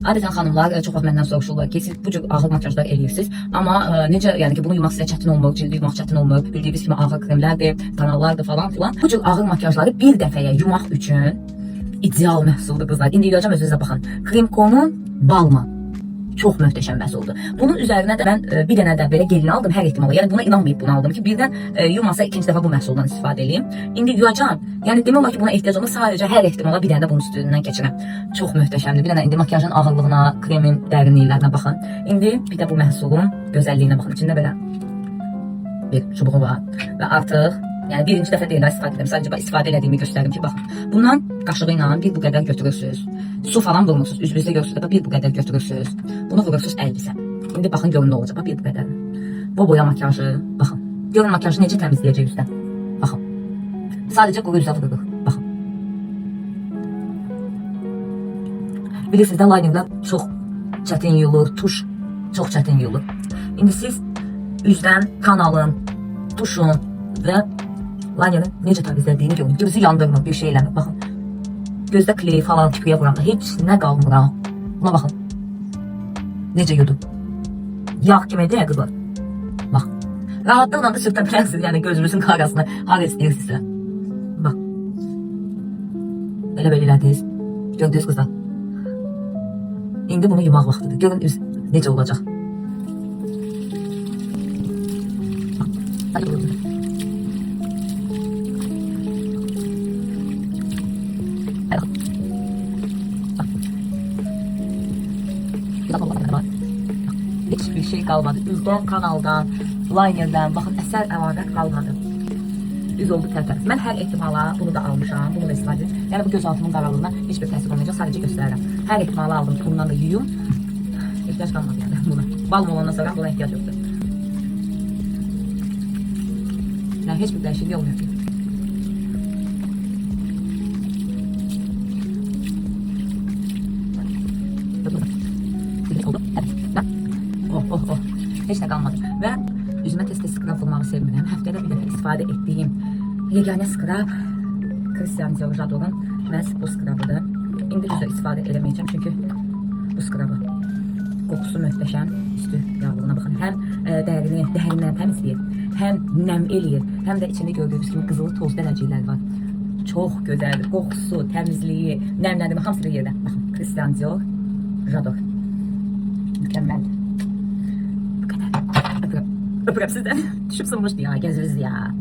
Adətən xanımlar çox vaxt məndən soruşurlar ki, siz bu cür ağır makyajlar eləyirsiniz, amma necə, yəni ki, bunu yumaq sizə çətin olmur, cildi yumaq çətin olmur, bildiyiniz kimi ağır kremlərdir, kanallardır falan filan. Bu cür ağır makyajları bir dəfəyə yumaq üçün ideal məhsuldur qızlar. İndi görəcəm, özünüzə baxın. Kremkonun balmı. Çox möhtəşəm məhsuldur. Bunun üzərinə də mən bir dənə də belə gelini aldım hər ehtimala. Yəni buna inanmayıb bunu aldım ki, birdən yumasa ikinci dəfə bu məhsuldan istifadə edeyim. İndi yuyacağam. Yəni demək olar ki, buna ehtiyac olmaz. Sadəcə hər ehtimala bir dənə də bunun üstündən keçirəm. Çox möhtəşəmdir. Bir dənə indi makyajın ağırlığına, kremin dərinliklərinə baxın. İndi bir də bu məhsulun gözəlliyinə baxın. İçində belə bir çubuğu var və artıq yəni birinci dəfə deyil istifadə edirəm. Sadəcə istifadə etdiyimi göstərim ki, baxın. Bundan qaşığı ilə bir bu qədər götürürsünüz. Su falan vurmursunuz. Üzünüzdə görürsünüz. Bir bu qədər götürürsünüz. Bunu vurursunuz əlinizə. İndi baxın görün nə olacaq. Bir bu qədər. Bu boya makyajı. Baxın. Görün makyajı necə təmizləyəcək üzdən. Baxın. Sadəcə quru üzə vururuq. Baxın. Bilirsiniz də linerlər çox çətin yuyulur. Tuş çox çətin yuyulur. İndi siz üzdən kanalın, tuşun və linerin necə təmizlədiyini görün. Gözü yandırmır bir şey eləmir. Baxın. Gözdə kley falan tüpüyə vuranda heç nə qalmır ha. Buna baxın. Necə yudu. Yağ kimi deyil qızlar. Bax. Rahatlıqla da sürtə bilərsiniz. Yəni gözünüzün qarasına hara istəyirsinizsə. Bax. Belə elədiniz. Gördünüz qızlar. İndi bunu yumaq vaxtıdır. Görün üz necə olacaq. Hadi buyurun. Hiçbir şey kalmadı. Üzdən, kanaldan, linerdən, baxın əsər əlaqət qalmadı. Üz oldu tərtəmiz. Mən hər ehtimala bunu da almışam, bunu da istifadə edirəm. Yəni bu gözaltının qaralığına heç bir təsir olmayacaq, sadəcə göstərirəm. Hər ehtimala aldım ki, bundan da yuyum. İhtiyac qalmadı yəni buna. Balm olandan sonra buna ehtiyac yoxdur. Yəni heç bir dəyişiklik olmuyor ki. Heç nə qalmadı. Və üzümə tez-tez skrab vurmağı sevmirəm. Həftədə bir dəfə istifadə etdiyim yeganə skrab Christian Dior J'ador'un məhz bu skrabıdır. İndi üzrə istifadə edemeyeceğim çünki bu skrabı qoxusu möhtəşəm. Üstü yağlığına baxın. Həm dərindən təmizləyir, həm nəm eləyir, həm də içində gördüyünüz kimi qızılı toz dənəciklər var. Çox gözəldir. Qoxusu, təmizliyi, nəmləndirmə hamısı bir yerdə. Baxın, Christian Dior J'ador. Mükəmməldir. Öpürəm sizdən. Düşüb sınmışdı ya, gəziriz ya.